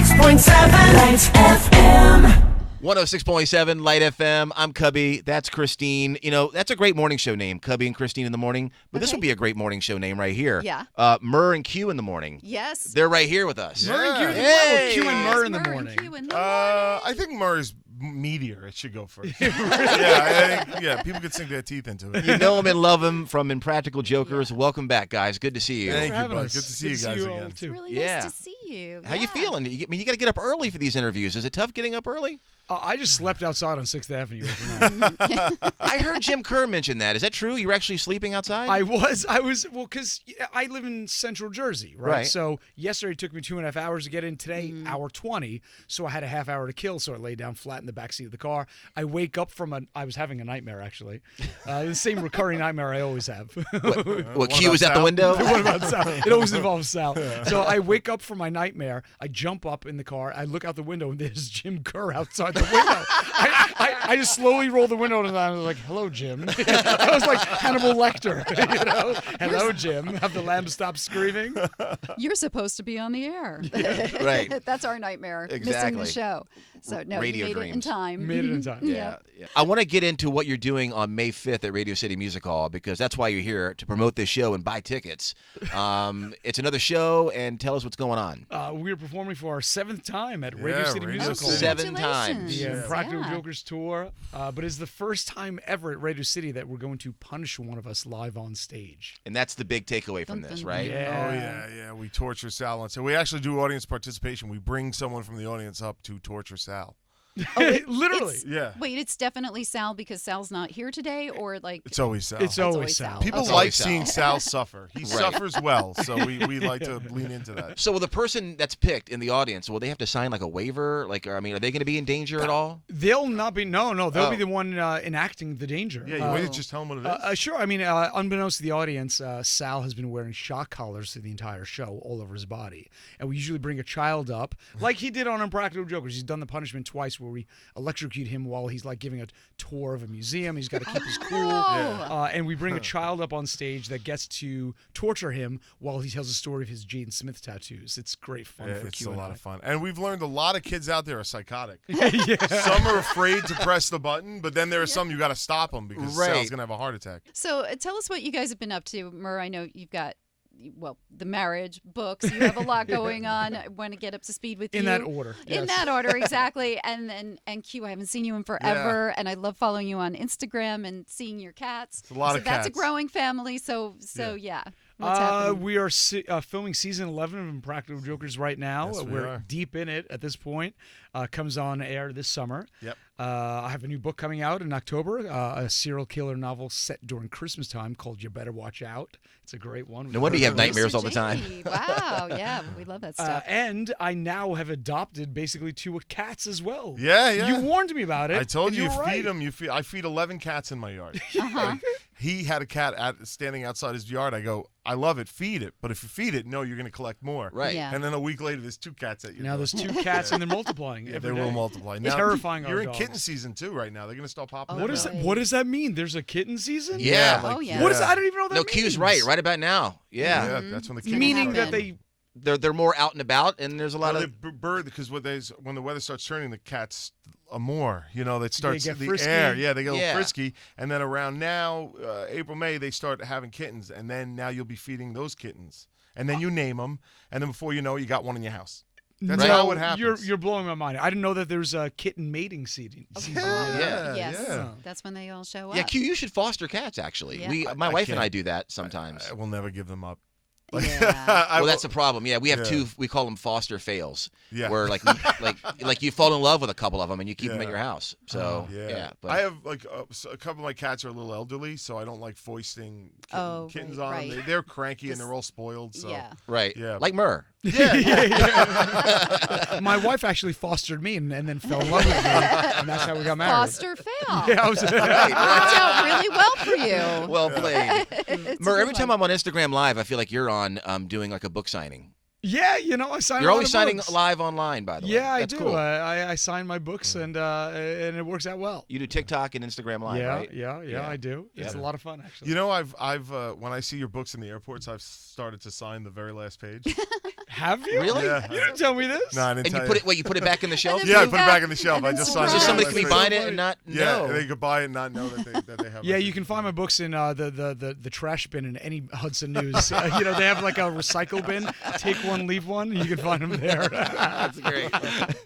106.7 Lights FM. 106.7 Light FM. I'm Cubby. That's Christine. You know, that's a great morning show name, Cubby and Christine in the morning. But this would be a great morning show name right here. Yeah. Murr and Q in the morning. Yes. They're right here with us. Murr and Q, Hey. Q and Murr in the Murr and morning. Q in the I think Murr's meatier. It should go first. I think, people could sink their teeth into it. You know him and love him from Impractical Jokers. Welcome back, guys. Good to see you. Thank you, having bud. us. Good to see you guys again. It's really Yeah. nice to see you. How you feeling? You got to get up early for these interviews. Is it tough getting up early? I just slept outside on 6th Avenue overnight. I heard Jim Kerr mention that. Is that true? You were actually sleeping outside? I was, because I live in Central Jersey, right? Right. So yesterday it took me 2.5 hours to get in. Today, hour 20. So I had a half hour to kill. So I lay down flat in the backseat of the car. I wake up I was having a nightmare, actually. The same recurring nightmare I always have. What Q was out the window? What about Sal? It always involves Sal. So I wake up from my nightmare. I jump up in the car. I look out the window, and there's Jim Kerr outside the window. I just slowly roll the window and I was like, "Hello, Jim." I was like Hannibal Lecter, you know. "Hello, Jim." Have the lamb stop screaming? You're supposed to be on the air. Right. That's our nightmare. Missing Exactly. the show. So no, Radio you made it in dreams. time. Made it in time. Yeah. I want to get into what you're doing on May 5th at Radio City Music Hall because that's why you're here, to promote this show and buy tickets. It's another show, and tell us what's going on. We're performing for our 7th time at Radio Yeah, City Radio Music Hall. City. 7 times. The Impractical Yeah. Jokers tour, but it's the first time ever at Radio City that we're going to punish one of us live on stage. And that's the big takeaway from this, right? Yeah. Oh, yeah. We torture Sal. And so we actually do audience participation. We bring someone from the audience up to torture Sal. Literally. Yeah. Wait, it's definitely Sal because Sal's not here today, or like It's always Sal. It's always Sal. People It's like always Sal. seeing Sal suffer. He suffers well, so we like to lean into that. So will the person that's picked in the audience, will they have to sign like a waiver? Like, are they going to be in danger at all? They'll not be. No, they'll Oh. be the one enacting the danger. Yeah, you wait to just tell them what it is. Sure. I mean, unbeknownst to the audience, Sal has been wearing shock collars through the entire show all over his body. And we usually bring a child up, like he did on Impractical Jokers. He's done the punishment twice where we electrocute him while he's like giving a tour of a museum. He's got to keep his cool. And we bring a child up on stage that gets to torture him while he tells a story of his Jaden Smith tattoos. It's great fun for It's Q a and lot I. of fun. And we've learned a lot of kids out there are psychotic. Some are afraid to press the button, but then there are some you got to stop them because Right. Sal's going to have a heart attack. So tell us what you guys have been up to, Murr. I know you've got, well, the marriage, books. You have a lot going on. I want to get up to speed with you. In that order. In yes. that order, exactly. And Q, I haven't seen you in forever, and I love following you on Instagram and seeing your cats. It's a lot so of that's a cats. growing family. So yeah. What's happening? We are filming season 11 of Impractical Jokers right now. Yes, we We're are. deep in it at this point. Comes on air this summer. Yep. I have a new book coming out in October, a serial killer novel set during Christmas time called You Better Watch Out. It's a great one. No wonder you have Mr. nightmares all the time. J. Wow, yeah, we love that stuff. And I now have adopted basically 2 cats as well. Yeah. You warned me about it. I told and you, you're feed right. them. I feed 11 cats in my yard. Uh-huh. He had a cat standing outside his yard. I go, I love it, feed it. But if you feed it, no, you're going to collect more. Right. Yeah. And then a week later, there's 2 cats at your Now door. there's 2 cats and they're multiplying. Yeah, every they will day. multiply. It's Now, terrifying. You're our in dogs. kitten season too right now. They're going to start popping. Oh, up What does now. that? What does that mean? There's a kitten season? Yeah. Oh, yeah. What is that? I don't even know what that No, means. Q's right about now. Yeah. Yeah, that's when the kittens Meaning start. that they. They're more out and about, and there's a lot Well, of... they bird because when the weather starts turning, the cats are more. You know, that starts get the frisky. air. Yeah, they get a little Yeah. frisky, and then around now, April, May, they start having kittens, and then now you'll be feeding those kittens, and then you name them, and then before you know, you got one in your house. That's Right. how it happens. You're blowing my mind. I didn't know that there's a kitten mating season. Yeah. Yes, yeah. that's when they all show up. Yeah, Q, you should foster cats, actually. Yeah. My I wife and can't. I do that sometimes. I will never give them up. Yeah. Well, that's the problem. Yeah, we have 2. We call them foster fails. Yeah. Where like you fall in love with a couple of them and you keep them at Yeah. your house. So Yeah. but I have like a couple of my cats are a little elderly, so I don't like foisting kittens on right. them. They're cranky and they're all spoiled. So Yeah. right. Yeah. Like Murr. My wife actually fostered me and then fell in love with me, and that's how we got married. Foster fail. Yeah, I was, Worked out really well for you. Well played. It's a Murr, good every time one. I'm on Instagram Live, I feel like you're on doing like a book signing. Yeah, I sign. You're a lot always of signing books. live online, by the way. Yeah, I That's do. Cool. I sign my books, and it works out well. You do TikTok and Instagram live, yeah, right? yeah, I do. It's Yeah. a lot of fun, actually. You know, I've when I see your books in the airports, I've started to sign the very last page. Have you? Really? Yeah. You didn't tell me this. No, I didn't And you tell put it. Wait, you put it back in the shelf? Yeah, I put it back in the shelf. And I then just surprise. signed So the somebody very can be last buying page. it and not Yeah, know. they could buy it and not know that they have. Yeah, my you can signature. find my books in the trash bin in any Hudson News. They have like a recycle bin. Take one, leave one. And you can find them there. That's great.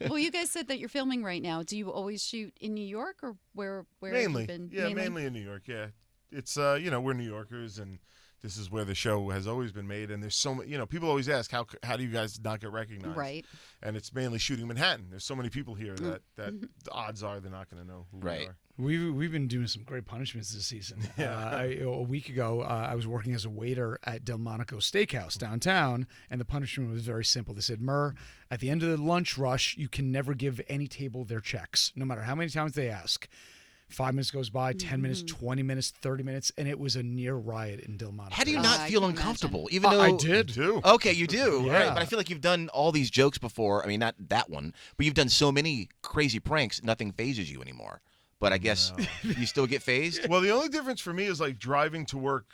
Well, you guys said that you're filming right now. Do you always shoot in New York, or where have Mainly, you been? yeah, mainly in New York. Yeah, it's we're New Yorkers, and this is where the show has always been made. And there's so many, people always ask how do you guys not get recognized? Right. And it's mainly shooting Manhattan. There's so many people here that the odds are they're not going to know who we Right. are. We've been doing some great punishments this season. A week ago, I was working as a waiter at Delmonico Steakhouse downtown, and the punishment was very simple. They said, Murr, at the end of the lunch rush, you can never give any table their checks, no matter how many times they ask. 5 minutes goes by, 10 minutes, 20 minutes, 30 minutes, and it was a near riot in Delmonico. How do you Oh, not I feel can uncomfortable? imagine. Even though I did. Too. Okay, you do. Yeah. Right. But I feel like you've done all these jokes before. I mean, not that one, but you've done so many crazy pranks, nothing phases you anymore. But I guess you still get phased? Well, the only difference for me is like driving to work.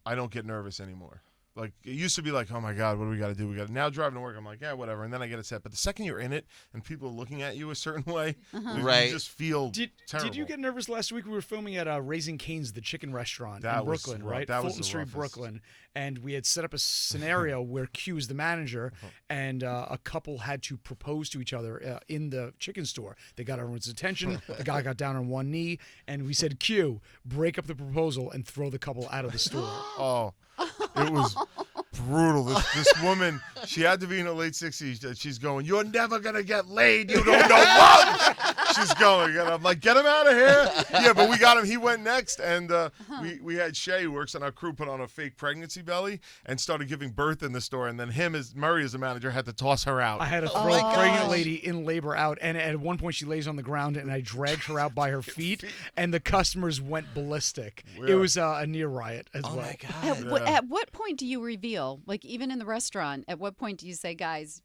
I don't get nervous anymore. Like it used to be like, oh my God, what do we got to do? Now driving to work, I'm like, yeah, whatever. And then I get upset. But the second you're in it and people are looking at you a certain way, Right. you just feel terrible. Did you get nervous last week? We were filming at Raising Cane's, the chicken restaurant That in was Brooklyn, rough. right? That was Fulton the Street, roughest. Brooklyn. And we had set up a scenario where Q is the manager, and a couple had to propose to each other in the chicken store. They got everyone's attention. The guy got down on one knee, and we said, Q, break up the proposal and throw the couple out of the store. Oh, it was brutal. This woman, she had to be in her late 60s. She's going, you're never going to get laid. You don't know what. She's going. And I'm like, get him out of here. Yeah, but we got him. He went next. And we had Shay, who works on our crew, put on a fake pregnancy belly and started giving birth in the store. And then Murray, as a manager, had to toss her out. I had to throw my a pregnant gosh. lady in labor out, and at one point she lays on the ground, and I dragged her out by her feet, and the customers went ballistic. It Yeah. was a near riot as Oh well. my God. At what point do you reveal? Like even in the restaurant, at what point do you say, guys,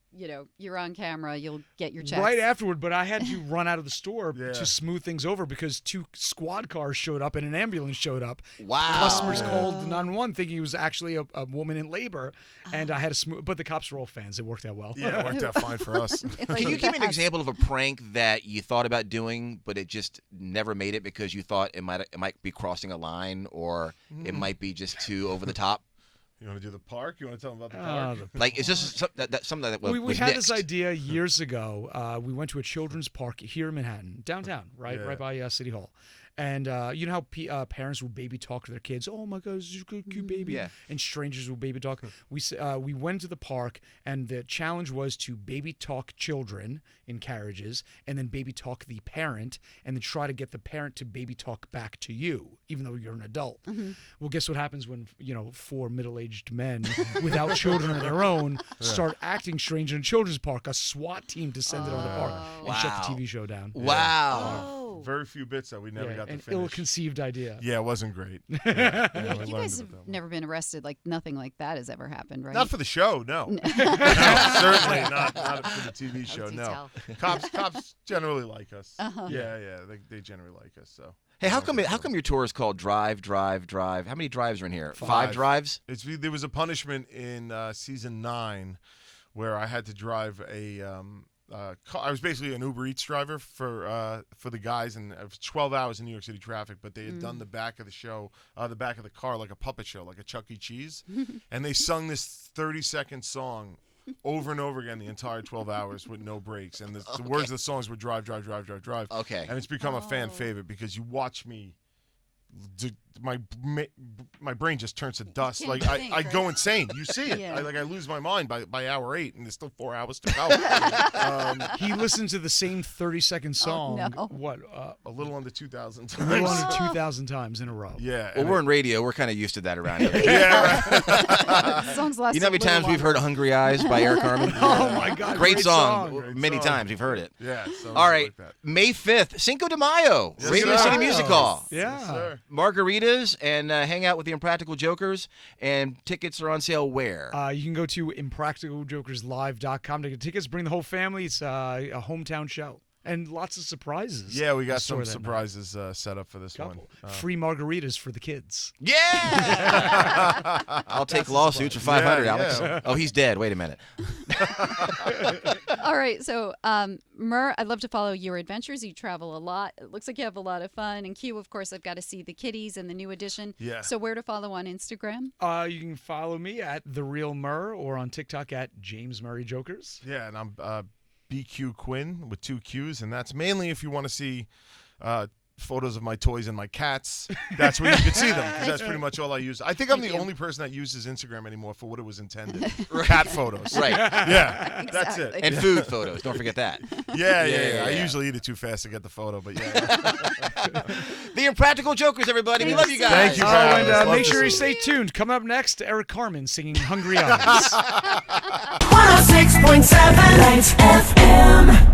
you're on camera, you'll get your checks? Right afterward, but I had to run out of the store Yeah. to smooth things over because 2 squad cars showed up and an ambulance showed up. Wow. Customers called 911 thinking it was actually a woman in labor, and I had to smooth. But the cops were all fans. It worked out well. Yeah, it worked out fine for us. Can you give me an example of a prank that you thought about doing, but it just never made it because you thought it might be crossing a line, or it might be just too over the top? You want to do the park? You want to tell them about the Uh, park? Like, is this something that was we had nixed? this idea years ago. We went to a children's park here in Manhattan, downtown, right by City Hall. And you know how parents will baby talk to their kids? Oh my God, this is a good, cute baby. Yeah. And strangers will baby talk. We went to the park, and the challenge was to baby talk children in carriages, and then baby talk the parent, and then try to get the parent to baby talk back to you, even though you're an adult. Well, guess what happens when 4 middle-aged men without children of their own start acting strange in a children's park? A SWAT team descended on the park and shut Wow. the TV show down. Wow. Oh. Very few bits that we never got to An finish. ill-conceived idea. Yeah, it wasn't great. Yeah, we You learned guys about have that. never been arrested. Like nothing like that has ever happened, right? Not for the show, no. No, certainly not for the TV show, do no. tell. Cops generally like us. Yeah, they generally like us. So. Hey, how come your tour is called Drive, Drive, Drive? How many drives are in here? 5 5. drives? There was a punishment in season 9 where I had to drive a car. I was basically an Uber Eats driver for the guys, and it was 12 hours in New York City traffic. But they had done the back of the show, the back of the car, like a puppet show, like a Chuck E. Cheese, and they sung this 30-second song over and over again the entire 12 hours with no breaks. And the words of the songs were drive, drive, drive, drive, drive. Okay. And it's become a fan favorite because you watch me. My brain just turns to dust. can't Like think, I go right? insane. You see it. Yeah. I lose my mind by hour 8, and there's still 4 hours to go. He listened to the same 30-second song, no. A little under 2,000 a little times. under 2,000 times in a row. Yeah. Well, we're in radio. We're kind of used to that around here. yeah. Right. Songs last You know how many a little times we've longer. heard "Hungry Eyes" by Eric Carmen? Oh my God! Great song. Great Many song. times we've heard it. Yeah. So All right, like that. May 5th, Cinco de Mayo, Yes, Radio sir. City Music Hall. Yeah. Yes, sir. margaritas and hang out with the Impractical Jokers. And tickets are on sale where? You can go to impracticaljokerslive.com to get tickets. Bring the whole family. It's a hometown show. And lots of surprises. Yeah, we got in store some that surprises set up for this Couple. one. Free margaritas for the kids. Yeah! I'll take lawsuits for $500, Yeah, Alex. yeah. Oh, he's dead. Wait a minute. All right, so Murr, I'd love to follow your adventures. You travel a lot. It looks like you have a lot of fun. And Q, of course, I've got to see the kitties and the new edition. Yeah. So where to follow on Instagram? You can follow me at The Real Murr or on TikTok at James Murray Jokers. Yeah, and I'm BQ Quinn with 2 Qs, and that's mainly if you want to see photos of my toys and my cats. That's where you can see them, because that's pretty much all I use. I think I'm the only person that uses Instagram anymore for what it was intended. Cat photos. Right. Yeah, that's it. Exactly. And food photos. Don't forget that. Yeah. I yeah. usually eat it too fast to get the photo, but yeah. The Impractical Jokers, everybody. We love you guys. Thank you, Oh, guys. and Love make to sure you see stay tuned. Coming up next, Eric Carmen singing Hungry Eyes. 106.7 Lights FM.